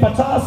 50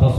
10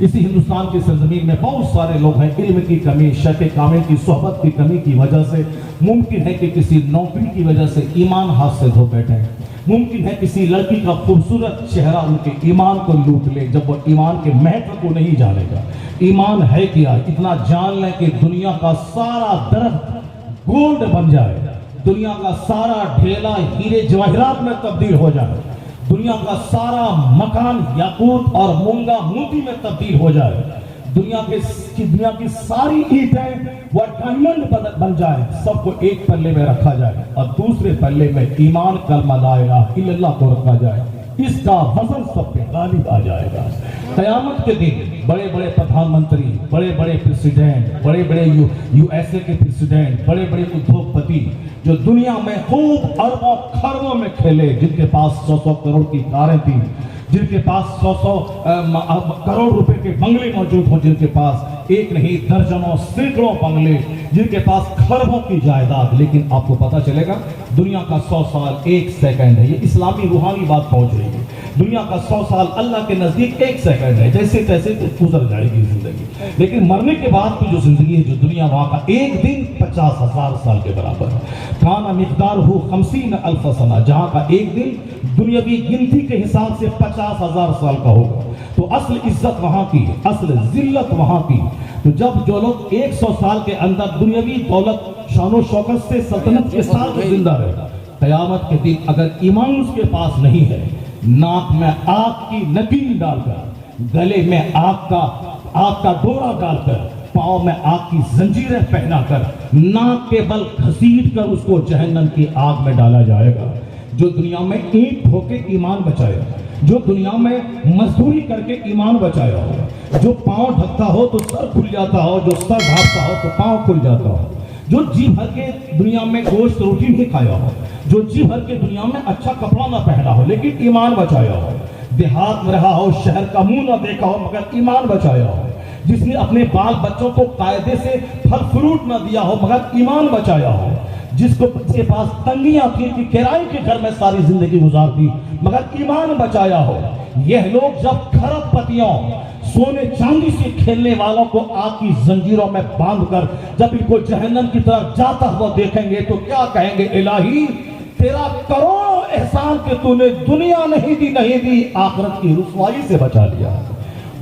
اسی ہندوستان کی سرزمین میں بہت سارے لوگ ہیں، علم کی کمی، شیخ کامل کی صحبت کی کمی کی وجہ سے ممکن ہے کہ کسی نوکری کی وجہ سے ایمان ہاتھ سے دھو بیٹھے، ممکن ہے کسی لڑکی کا خوبصورت چہرہ ان کے ایمان کو لوٹ لے جب وہ ایمان کے مہتو کو نہیں جانے گا۔ ایمان ہے کیا؟ اتنا جان لیں کہ دنیا کا سارا درخت گولڈ بن جائے، دنیا کا سارا ڈھیلا ہیرے جواہرات میں تبدیل ہو جائے، دنیا کا سارا مکان یاقوت اور مونگا موتی میں تبدیل ہو جائے، دنیا کی ساری اینٹیں وہ ڈائمنڈ بن جائے، سب کو ایک پلے میں رکھا جائے اور دوسرے پلے میں ایمان کلمہ لا الہ الا اللہ کو رکھا جائے، اس کا وزن سب پہ غالب آ جائے گا۔ قیامت کے دن بڑے بڑے پردھان منتری، بڑے بڑے پریسیڈنٹ، بڑے بڑے یو ایس اے کے پریسیڈنٹ، بڑے بڑے ادھوگ پتی جو دنیا میں خوب اربوں خربوں میں کھیلے، جن کے پاس 100 کروڑ کی کاریں تھیں، جن کے پاس 100 کروڑ روپے کے بنگلے موجود ہوں، جن کے پاس ایک نہیں درجنوں سینکڑوں بنگلے، جن کے پاس خربوں کی جائیداد، لیکن آپ کو پتا چلے گا دنیا کا 100 سال 1 سیکنڈ ہے۔ یہ اسلامی روحانی بات پہنچ رہی ہے، دنیا کا 100 سال اللہ کے نزدیک 1 سیکنڈ ہے، جیسے تیسے گزر جائے گی زندگی، لیکن مرنے کے بعد کی جو زندگی ہے، جو دنیا وہاں کا ایک دن 50,000 سال کے برابر ہے۔ کانا مقدارہ 50,000 سنہ، جہاں کا ایک دن دنیاوی گنتی کے حساب سے 50,000 سال کا ہوگا۔ تو اصل عزت وہاں کی، اصل ذلت وہاں کی۔ تو جب جو لوگ 100 سال کے اندر دنیاوی دولت شان و شوکت سے سلطنت کے ساتھ زندہ رہے، قیامت کے دن اگر ایمان اس کے پاس نہیں ہے، ناک میں آگ کی نکیل ڈال کر، گلے میں آگ کا ڈورا ڈال کر، پاؤں میں آگ کی زنجیریں پہنا کر، ناک کے بل گھسیٹ کر اس کو جہنم کی آگ میں ڈالا جائے گا۔ جو دنیا میں اینٹ ٹھو کے ایمان بچایا، جو دنیا میں مزدوری کر کے ایمان بچایا ہو، جو پاؤں ڈھکتا ہو تو سر کھل جاتا ہو، جو سر ڈھانپتا ہو تو پاؤں کھل جاتا ہو، جو جی بھر کے دنیا میں گوشت روٹی نہیں کھایا ہو، جو جی بھر کے دنیا میں اچھا کپڑا نہ پہنا ہو لیکن ایمان بچایا ہو، دیہات میں رہا ہو، شہر کا منہ نہ دیکھا ہو مگر ایمان بچایا ہو، جس نے اپنے بال بچوں کو قاعدے سے پھل فروٹ نہ دیا ہو مگر ایمان بچایا ہو، جس کے پاس تنگیاں تھیں کہ کرائے کے گھر میں ساری زندگی گزار دی مگر ایمان بچایا ہو، یہ لوگ جب کھرب پتیوں سونے چاندی سے کھیلنے والوں کو آگ کی زنجیروں میں باندھ کر جب ان کو جہنم کی طرف جاتا ہوا دیکھیں گے تو کیا کہیں گے؟ الہی تیرا کروڑوں احسان کہ تو نے دنیا نہیں دی آخرت کی رسوائی سے بچا لیا۔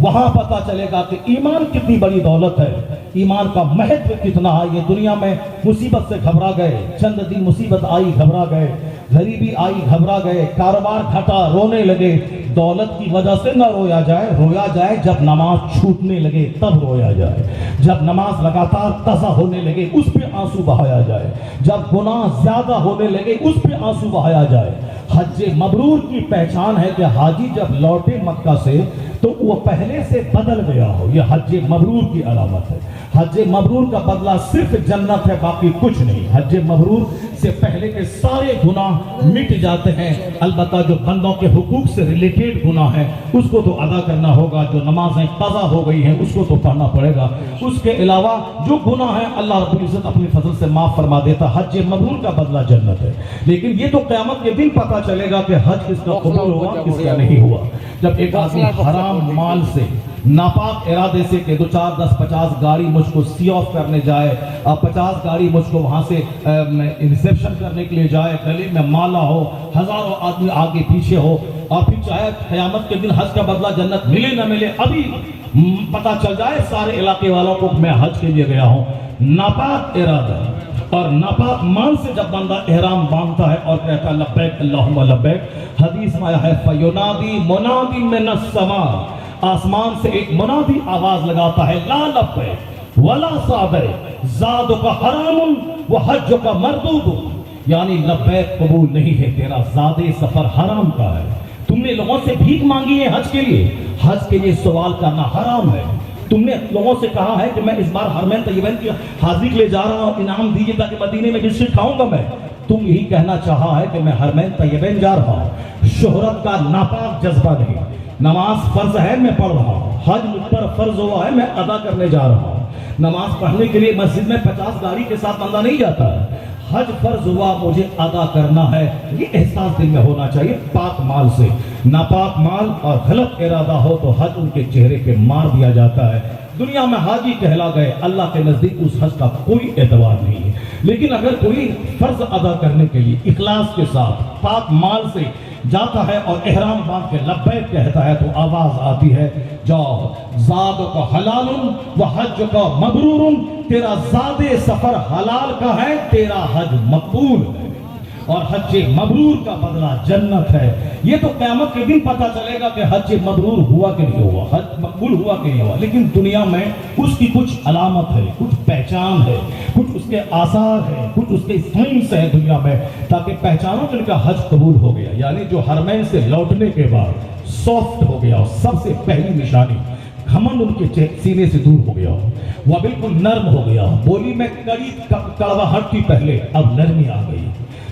وہاں پتا چلے گا کہ ایمان کتنی بڑی دولت ہے، ایمان کا مہتو کتنا ہے۔ یہ دنیا میں مصیبت سے گھبرا گئے، چند دن مصیبت آئی گھبرا گئے، غریبی آئی گھبرا گئے، کاروبار گھٹا رونے لگے۔ دولت کی وجہ سے نہ رویا جائے جب نماز چھوٹنے لگے تب رویا جائے، جب نماز لگاتار تازہ ہونے لگے اس پہ آنسو بہایا جائے، جب گناہ زیادہ ہونے لگے اس پہ آنسو بہایا جائے۔ حج مبرور کی پہچان ہے کہ حاجی جب لوٹے مکہ سے تو وہ پہلے سے بدل گیا ہو، یہ حج مبرور کی علامت ہے۔ حج مبرور کا بدلہ صرف جنت ہے، باقی کچھ نہیں۔ حج مبرور سے پہلے کے سارے گناہ مٹ جاتے ہیں، البتہ جو بندوں کے حقوق سے ریلیٹڈ گناہ ہے اس کو تو ادا کرنا ہوگا، جو نمازیں قضا ہو گئی ہیں اس کو تو پڑھنا پڑے گا، اس کے علاوہ جو گناہ ہیں اللہ رب العزت اپنی فضل سے معاف فرما دیتا۔ حج مبرور کا بدلہ جنت ہے، لیکن یہ تو قیامت کے دن پتہ چلے گا کہ حج کس کا قبول ہوا کس کا نہیں ہوا۔ جب ایک آدمی حرام مال سے ناپاک ارادے سے کہ 2 4 10 50 گاڑی مجھ کو سی آف کرنے جائے، 50 گاڑی مجھ کو وہاں سے ریسیپشن کرنے کے لیے جائے، گلے میں مالا ہو، ہزاروں آدمی آگے پیچھے ہو، اور پھر چاہے قیامت کے دن حج کا بدلہ جنت ملے نہ ملے، ابھی پتہ چل جائے سارے علاقے والوں کو میں حج کے لیے گیا ہوں۔ ناپاک ارادہ اور ناپاک مان سے جب بندہ احرام باندھتا ہے اور کہتا ہے لبیک اللہم لبیک، حدیث میں آیا ہے فَيُنَادِي مُنَادٍ مِّنَ السَّمَاءِ، آسمان سے ایک منادی آواز لگاتا ہے لا لبیک ولا سعدیک زادک حرام وحجک مردود، یعنی لبیک قبول نہیں ہے، تیرا زادِ سفر حرام کا ہے۔ تم نے لوگوں سے بھیک مانگی ہے حج کے لیے، حج کے لیے سوال کرنا حرام ہے۔ تم نے لوگوں سے کہا ہے کہ میں اس بار حرمین طیبین کی حاضری کے لیے جا رہا ہوں، انعام دیجیے تاکہ مدینے میں بسکٹ کھاؤں گا میں۔ تم یہی کہنا چاہا ہے کہ میں حرمین طیبین جا رہا ہوں، شہرت کا ناپاک جذبہ نہیں۔ نماز فرض ہے میں پڑھ رہا ہوں، حج مجھ پر فرض ہوا ہے میں ادا کرنے جا رہا ہوں۔ نماز پڑھنے کے لیے مسجد میں 50 گاڑی کے ساتھ بندہ نہیں جاتا ہے، حج فرض ہوا مجھے ادا کرنا ہے، یہ احساس دل میں ہونا چاہیے پاک مال سے۔ ناپاک مال اور غلط ارادہ ہو تو حج ان کے چہرے پہ مار دیا جاتا ہے، دنیا میں حاجی کہلا گئے، اللہ کے نزدیک اس حج کا کوئی اعتبار نہیں ہے۔ لیکن اگر کوئی فرض ادا کرنے کے لیے اخلاص کے ساتھ پاک مال سے جاتا ہے اور احرام باندھ کے لبیک کہتا ہے تو آواز آتی ہے، جاؤ زاد کا حلال و حج کا مبرور، تیرا زاد سفر حلال کا ہے، تیرا حج مقبول ہے، اور حج مبرور کا بدلہ جنت ہے۔ یہ تو قیامت کے دن پتہ چلے گا کہ حج مبرور ہوا کہ نہیں ہوا، حج مقبول ہوا کہ نہیں ہوا، لیکن دنیا میں اس کی کچھ علامت ہے، کچھ پہچان ہے، کچھ اس کے آثار ہے، کچھ اس کے سائنس ہے دنیا میں، تاکہ پہچانوں کہ ان کا حج قبول ہو گیا، یعنی جو حرمین سے لوٹنے کے بعد سافٹ ہو گیا، سب سے پہلی نشانی گھمنڈ ان کے سینے سے دور ہو گیا، وہ بالکل نرم ہو گیا، بولی میں کڑی کڑواہٹ تھی پہلے، اب نرمی آ گئی،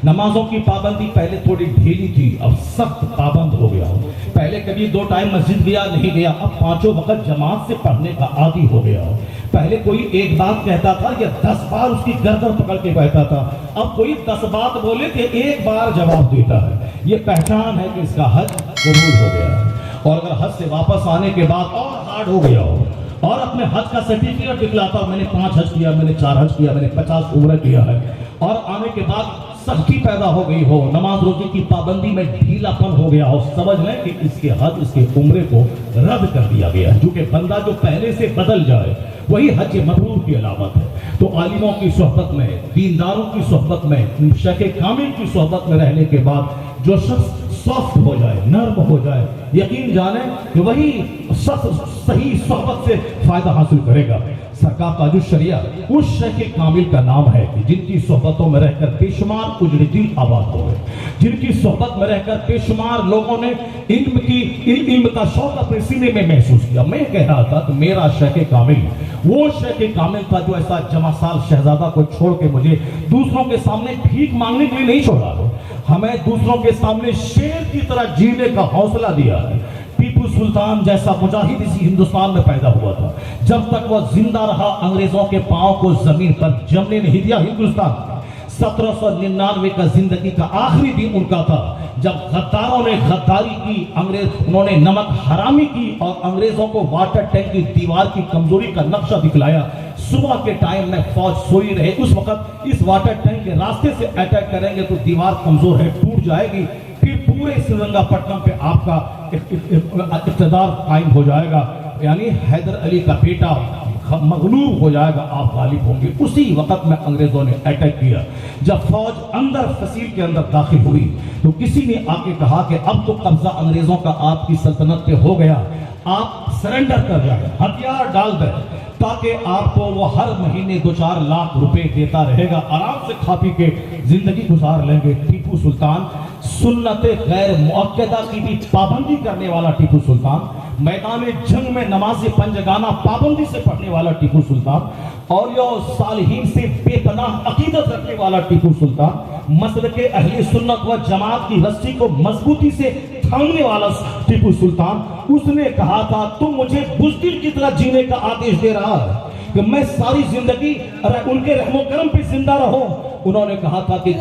نمازوں کی پابندی پہلے تھوڑی ڈھیلی تھی، اب سخت پابند ہو گیا، پہلے کبھی 2 ٹائم مسجد گیا نہیں گیا، اب 5 وقت جماعت سے پڑھنے کا عادی ہو گیا، پہلے کوئی ایک بات کہتا تھا یا 10 بار اس کی گردن پکڑ کے کہتا تھا، اب کوئی 10 بات بولے کہ ایک بار جواب دیتا ہے، یہ پہچان ہے کہ اس کا حج قبول ہو گیا ہے۔ اور اگر حج سے واپس آنے کے بعد اور ہارڈ ہو گیا ہو اور اپنے حج کا سرٹیفکیٹ دکھلاتا ہو، میں نے 5 حج کیا، میں نے 4 حج کیا، میں نے 50 عمرہ کیا ہے، اور آنے کے بعد سختی پیدا ہو گئی ہو، نماز روزے کی پابندی میں ڈھیلا پن ہو گیا ہو، سمجھ لیں کہ اس کے حج، اس کے عمرے کو رد کر دیا گیا ہے، کیونکہ بندہ جو پہلے سے بدل جائے وہی حج مبرور کی علامت ہے۔ تو عالموں کی صحبت میں، دینداروں کی صحبت میں، شیخ کامل کی صحبت میں رہنے کے بعد جو شخص سافٹ ہو جائے، نرم ہو جائے، یقین جانیں کہ وہی صحیح صحبت سے فائدہ حاصل کرے گا۔ سرکار تاج الشریعہ اس شیخ کامل کا نام ہے کہ جن کی صحبتوں میں رہ کر بے شمار اجڑے دل آباد ہوئے، جن کی صحبت میں رہ کر بے شمار لوگوں نے علم کا شوق اپنے سینے میں محسوس کیا۔ میں کہہ رہا تھا کہ میرا شیخ کامل وہ شیخ کامل تھا جو ایسا جمع سال شہزادہ کو چھوڑ کے مجھے دوسروں کے سامنے بھیک مانگنے کے لیے نہیں چھوڑا، ہمیں دوسروں کے سامنے شیر کی طرح جینے کا حوصلہ دیا ہے۔ ٹیپو سلطان جیسا مجاہد اسی ہندوستان میں پیدا ہوا تھا، جب تک وہ زندہ رہا انگریزوں کے پاؤں کو زمین پر جمنے نہیں دیا ہندوستان۔ 1799 کا زندگی کا آخری دن ان کا تھا جب غداروں نے غداری کی، انہوں نے نمک حرامی کی اور انگریزوں کو واٹر ٹینک کی دیوار کی کمزوری کا نقشہ دکھلایا۔ صبح کے ٹائم میں فوج سوئی رہے، اس وقت اس واٹر ٹینک کے راستے سے اٹیک کریں گے تو دیوار کمزور ہے، ٹوٹ جائے گی، پھر پورے سرنگا پٹنم پہ آپ کا اقتدار قائم ہو جائے گا، یعنی حیدر علی کا بیٹا مغلوب ہو جائے گا، آپ غالب ہوں گے۔ اسی وقت میں انگریزوں نے اٹیک کیا۔ جب فوج اندر فصیل کے اندر داخل ہوئی تو کسی نے آ کے کہا کہ اب تو قبضہ انگریزوں کا آپ کی سلطنت پہ ہو گیا، آپ سرنڈر کر جائیں، ہتھیار ڈال دیں، تاکہ آپ کو وہ ہر مہینے 2-4 لاکھ روپے دیتا رہے گا، آرام سے کھا پی کے زندگی گزار لیں گے۔ ٹیپو سلطان سنت غیر مؤکدہ کی بھی پابندی کرنے والا ٹیپو سلطان، میدان جنگ میں نماز پنجگانہ پابندی سے پڑھنے والا ٹیپو سلطان، اولیاء صالحین سے بے پناہ عقیدت رکھنے والا ٹیپو سلطان، مسلک اہل سنت و جماعت کی رسی کو مضبوطی سے تھامنے والا ٹیپو سلطان، اس نے کہا تھا تم مجھے بزدل کی طرح جینے کا آدیش دے رہا ہے کہ میں ساری زندگی ان کے رحم و کرم پہ زندہ رہوں۔ انہوں نے کہا تھا کہ